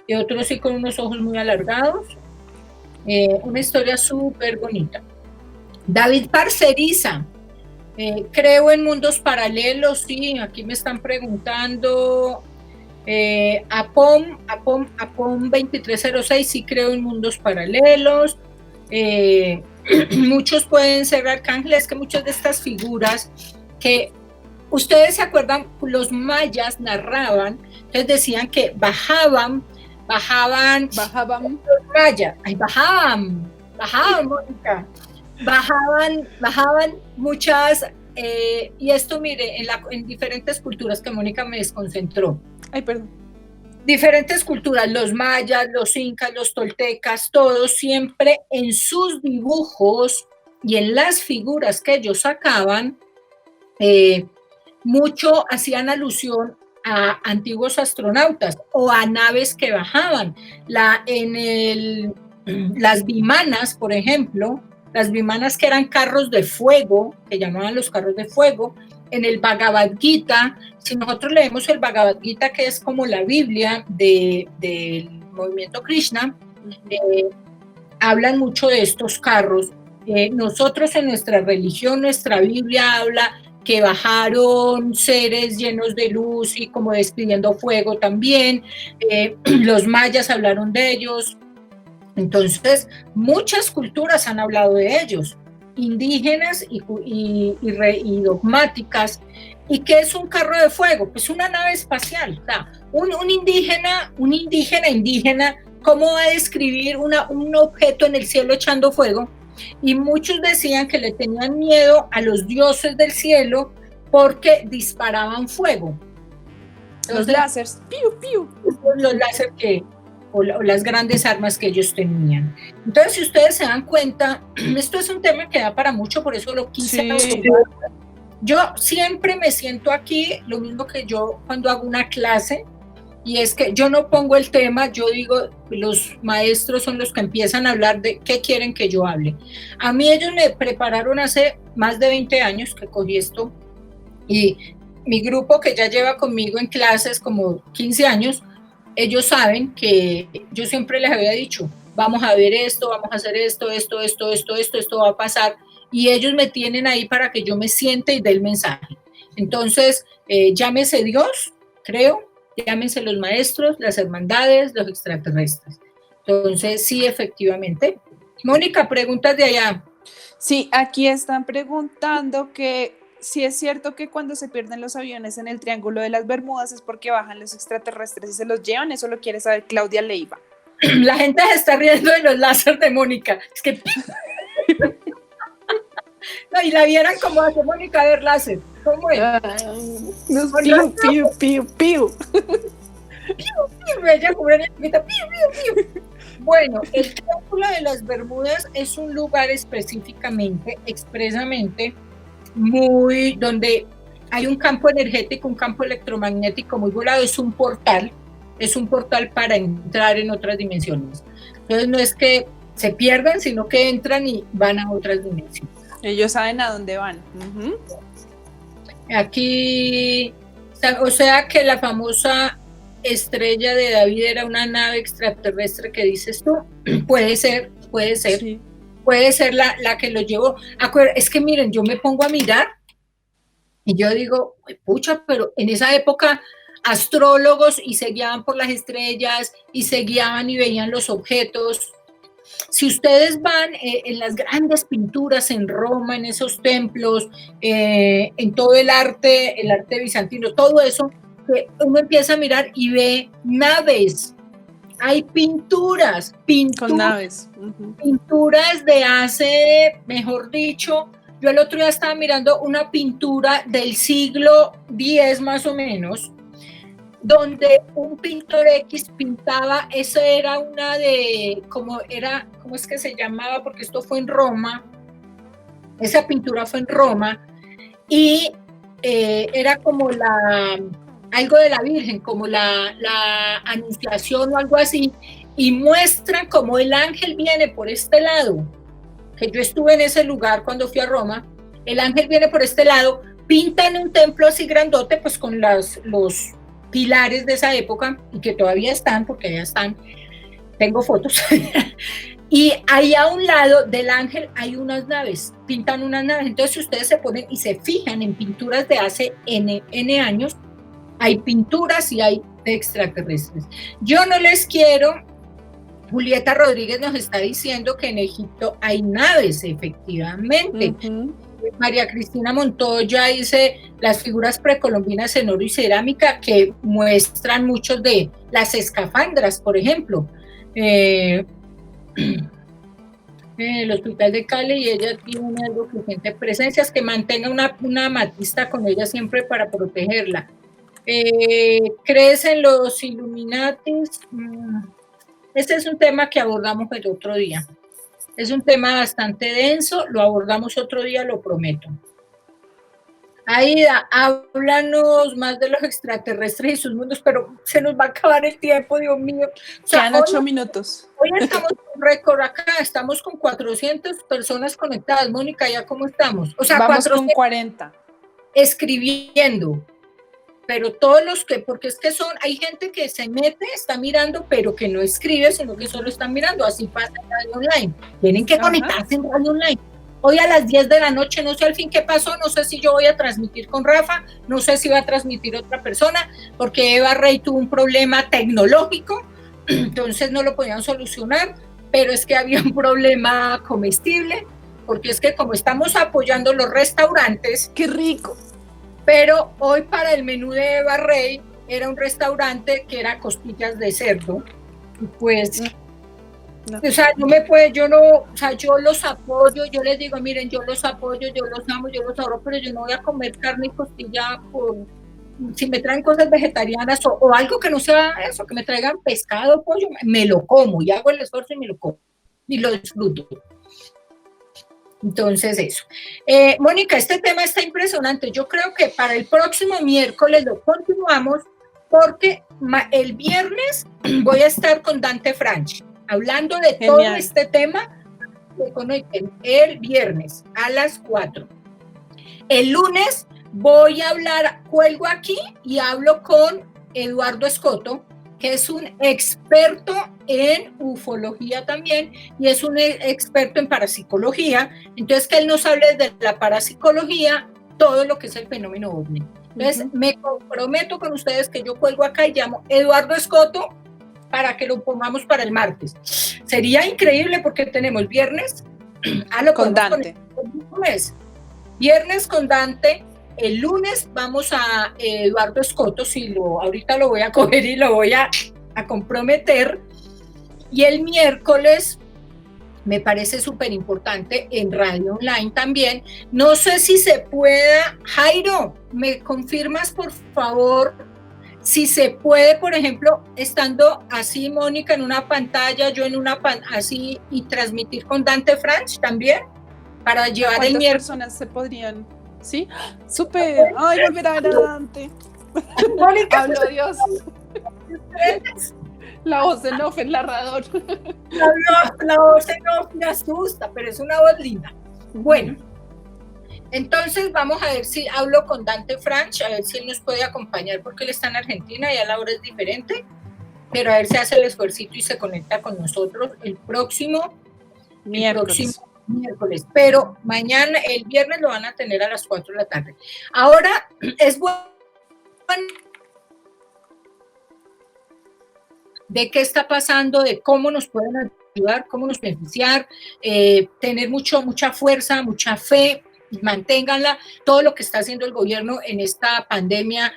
y otros sí con unos ojos muy alargados. Una historia súper bonita. David Parceriza. Creo en mundos paralelos, sí, aquí me están preguntando. Apom 2306, sí creo en mundos paralelos. Muchos pueden ser arcángeles, que muchas de estas figuras que ustedes se acuerdan, los mayas narraban, entonces decían que bajaban los mayas, bajaban, Mónica. Bajaban muchas, y esto mire, en diferentes culturas que Mónica me desconcentró. Ay, perdón. Diferentes culturas, los mayas, los incas, los toltecas, todos siempre en sus dibujos y en las figuras que ellos sacaban, mucho hacían alusión a antiguos astronautas o a naves que bajaban. Las vimanas, por ejemplo, las vimanas que eran carros de fuego, que llamaban los carros de fuego, en el Bhagavad Gita, si nosotros leemos el Bhagavad Gita, que es como la Biblia del movimiento Krishna, hablan mucho de estos carros. Nosotros en nuestra religión, nuestra Biblia habla que bajaron seres llenos de luz y como despidiendo fuego también. Los mayas hablaron de ellos. Entonces, muchas culturas han hablado de ellos, indígenas y dogmáticas. ¿Y qué es un carro de fuego? Pues una nave espacial. O sea, un indígena, ¿cómo va a describir un objeto en el cielo echando fuego? Y muchos decían que le tenían miedo a los dioses del cielo porque disparaban fuego. Entonces, los láseres, piu, piu. Los láseres o las grandes armas que ellos tenían. Entonces, si ustedes se dan cuenta, esto es un tema que da para mucho, por eso lo quise. Sí. Yo siempre me siento aquí, lo mismo que yo cuando hago una clase, y es que yo no pongo el tema, yo digo, los maestros son los que empiezan a hablar de qué quieren que yo hable. A mí ellos me prepararon hace más de 20 años que cogí esto, y mi grupo que ya lleva conmigo en clases como 15 años, ellos saben que yo siempre les había dicho, vamos a ver esto, vamos a hacer esto va a pasar, y ellos me tienen ahí para que yo me siente y dé el mensaje. Entonces, llámese Dios, creo, llámense los maestros, las hermandades, los extraterrestres. Entonces, sí, efectivamente. Mónica, preguntas de allá. Sí, aquí están preguntando que si es cierto que cuando se pierden los aviones en el Triángulo de las Bermudas es porque bajan los extraterrestres y se los llevan. Eso lo quiere saber Claudia Leiva. La gente se está riendo de los láseres de Mónica. Es que No, y la vieran como hace Mónica ver láser. ¿Cómo es? Los piu, piu, piu, piu. Ella como una niñita, piu, piu, piu. Bueno, el Triángulo de las Bermudas es un lugar específicamente, expresamente, donde hay un campo energético, un campo electromagnético muy volado, es un portal para entrar en otras dimensiones. Entonces no es que se pierdan, sino que entran y van a otras dimensiones. Ellos saben a dónde van. Uh-huh. Aquí, o sea que la famosa estrella de David era una nave extraterrestre que dices tú, puede ser, sí. Puede ser la que lo llevó. Es que miren, yo me pongo a mirar y yo digo, pucha, pero en esa época astrólogos y se guiaban por las estrellas y se guiaban y veían los objetos. Si ustedes van en las grandes pinturas en Roma, en esos templos, en todo el arte bizantino, todo eso, uno empieza a mirar y ve naves. Hay pinturas con naves. Uh-huh. Pinturas de hace, mejor dicho, yo el otro día estaba mirando una pintura del siglo X más o menos, donde un pintor X pintaba, eso era una de, ¿cómo es que se llamaba? Porque esto fue en Roma, esa pintura fue en Roma, y era como algo de la Virgen, como la Anunciación o algo así, y muestran como el ángel viene por este lado, que yo estuve en ese lugar cuando fui a Roma, el ángel viene por este lado, pintan un templo así grandote, pues con los pilares de esa época, y que todavía están, porque ya están, tengo fotos, y ahí a un lado del ángel hay unas naves, pintan unas naves, entonces si ustedes se ponen y se fijan en pinturas de hace N años, hay pinturas y hay extraterrestres. Yo no les quiero, Julieta Rodríguez nos está diciendo que en Egipto hay naves, efectivamente. Uh-huh. María Cristina Montoya dice las figuras precolombinas en oro y cerámica que muestran muchos de las escafandras, por ejemplo. El Hospital de Cali, y ella tiene unas suficientes presencias, que mantenga una amatista con ella siempre para protegerla. ¿Crees en los Illuminatis? Este es un tema que abordamos el otro día. Es un tema bastante denso, lo abordamos otro día, lo prometo. Aida, háblanos más de los extraterrestres y sus mundos, pero se nos va a acabar el tiempo, Dios mío. O sea, quedan 8 minutos. Hoy estamos con récord acá, estamos con 400 personas conectadas. Mónica, ¿ya cómo estamos? O sea, vamos con 40. Escribiendo. Pero todos los que, porque es que hay gente que se mete, está mirando, pero que no escribe, sino que solo está mirando. Así pasa en Radio Online. Tienen que conectarse en Radio Online. Hoy a las 10 de la noche, no sé al fin qué pasó, no sé si yo voy a transmitir con Rafa, no sé si va a transmitir otra persona, porque Eva Rey tuvo un problema tecnológico, entonces no lo podían solucionar, pero es que había un problema comestible, porque es que como estamos apoyando los restaurantes, ¡qué rico! Pero hoy para el menú de Eva Rey era un restaurante que era costillas de cerdo, y pues... No. O sea, no me puede, yo los apoyo, yo les digo, miren, yo los apoyo, yo los amo, yo los adoro, pero yo no voy a comer carne y costilla si me traen cosas vegetarianas o algo que no sea eso, que me traigan pescado, pollo, me lo como y hago el esfuerzo y me lo como y lo disfruto. Entonces eso. Mónica, este tema está impresionante, yo creo que para el próximo miércoles lo continuamos porque el viernes voy a estar con Dante Franchi. Hablando de Genial. Todo este tema, se conecten el viernes a las 4. El lunes voy a cuelgo aquí y hablo con Eduardo Escoto, que es un experto en ufología también, y es un experto en parapsicología, entonces que él nos hable de la parapsicología, todo lo que es el fenómeno ovni. Entonces me comprometo con ustedes que yo cuelgo acá y llamo Eduardo Escoto, para que lo pongamos para el martes. Sería increíble porque tenemos viernes con Dante. Viernes con Dante, el lunes vamos a Eduardo Escoto, ahorita lo voy a coger y lo voy a comprometer, y el miércoles me parece súper importante en radio online también. No sé si se pueda, Jairo, ¿me confirmas por favor si se puede, por ejemplo, estando así Mónica en una pantalla, yo en una así y transmitir con Dante Franch también para llevar el miércoles? Personas se podrían? ¿Sí? ¡Súper! ¡Ay, volver a ver a Dante! Mónica, ¡Hablo Dios! La voz en off, el narrador. La voz en off me asusta, pero es una voz linda. Bueno, entonces vamos a ver si hablo con Dante Franch, a ver si él nos puede acompañar, porque él está en Argentina, ya la hora es diferente, pero a ver si hace el esfuercito y se conecta con nosotros el próximo miércoles. Pero mañana, el viernes, lo van a tener a las 4 de la tarde. Ahora, es bueno de qué está pasando, de cómo nos pueden ayudar, cómo nos beneficiar, tener mucha fuerza, mucha fe, manténganla. Todo lo que está haciendo el gobierno en esta pandemia,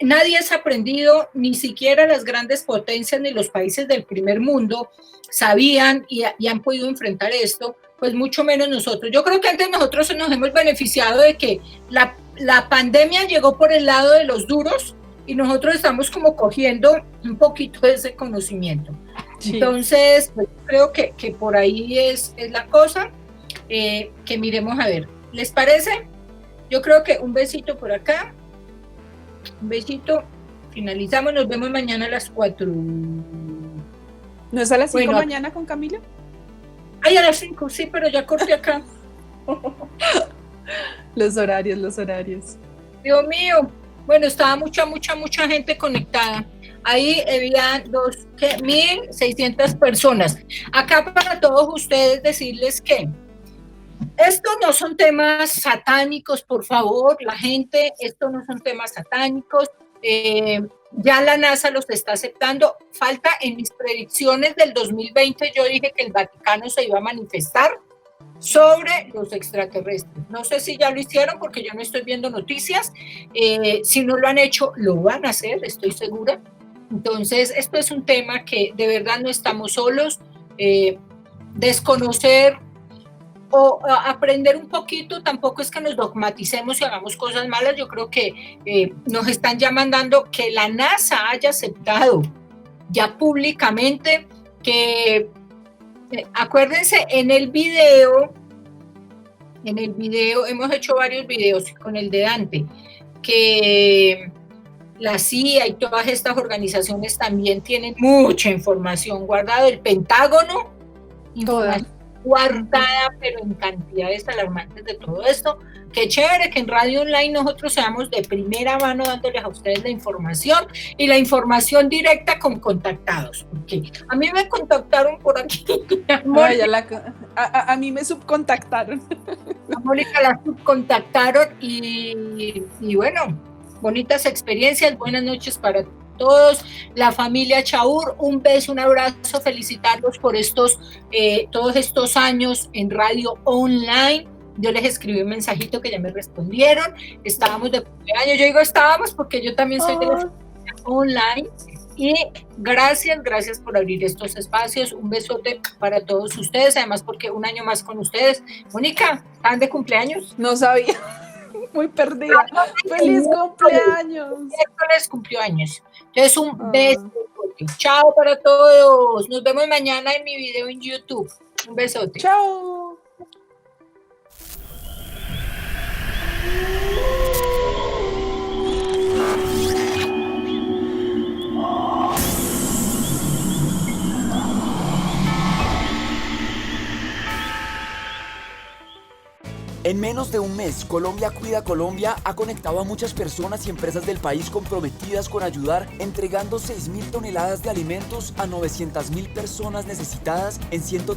nadie ha aprendido, ni siquiera las grandes potencias ni los países del primer mundo sabían y han podido enfrentar esto, pues mucho menos nosotros. Yo creo que antes nosotros nos hemos beneficiado de que la pandemia llegó por el lado de los duros, y nosotros estamos como cogiendo un poquito de ese conocimiento. Sí. Entonces, pues, creo que por ahí es la cosa, que miremos a ver. ¿Les parece? Yo creo que un besito por acá, un besito, finalizamos, nos vemos mañana a las 4. ¿No es a las 5 mañana con Camila? Ay, a las 5, sí, pero ya corté acá. Los horarios. Dios mío. Bueno, estaba mucha gente conectada. Ahí había 1,600 personas. Acá para todos ustedes decirles que estos no son temas satánicos, por favor, la gente, estos no son temas satánicos. Ya la NASA los está aceptando. Falta, en mis predicciones del 2020, yo dije que el Vaticano se iba a manifestar sobre los extraterrestres. No sé si ya lo hicieron porque yo no estoy viendo noticias. Si no lo han hecho, lo van a hacer, estoy segura. Entonces, esto es un tema que de verdad no estamos solos. Desconocer o aprender un poquito, tampoco es que nos dogmaticemos y hagamos cosas malas. Yo creo que nos están ya mandando que la NASA haya aceptado ya públicamente que acuérdense, en el video hemos hecho varios videos con el de Dante, que la CIA y todas estas organizaciones también tienen mucha información guardada, el Pentágono, información guardada, pero en cantidades alarmantes de todo esto. Qué chévere que en Radio Online nosotros seamos de primera mano dándoles a ustedes la información, y la información directa con contactados, porque a mí me contactaron por aquí. A mí me subcontactaron. A Mónica la subcontactaron y bueno, bonitas experiencias, buenas noches para todos, la familia Chaur, un beso, un abrazo, felicitarlos por todos estos años en Radio Online. Yo les escribí un mensajito que ya me respondieron, estábamos de cumpleaños, yo digo estábamos porque yo también soy de la familia online, y gracias por abrir estos espacios, un besote para todos ustedes, además porque un año más con ustedes. Mónica, ¿están de cumpleaños? No sabía, muy perdida. ¡Feliz cumpleaños! Miércoles cumplió años, entonces un beso. Chao para todos, nos vemos mañana en mi video en YouTube, un besote. Chao. En menos de un mes, Colombia Cuida Colombia ha conectado a muchas personas y empresas del país comprometidas con ayudar, entregando 6.000 toneladas de alimentos a 900.000 personas necesitadas en 130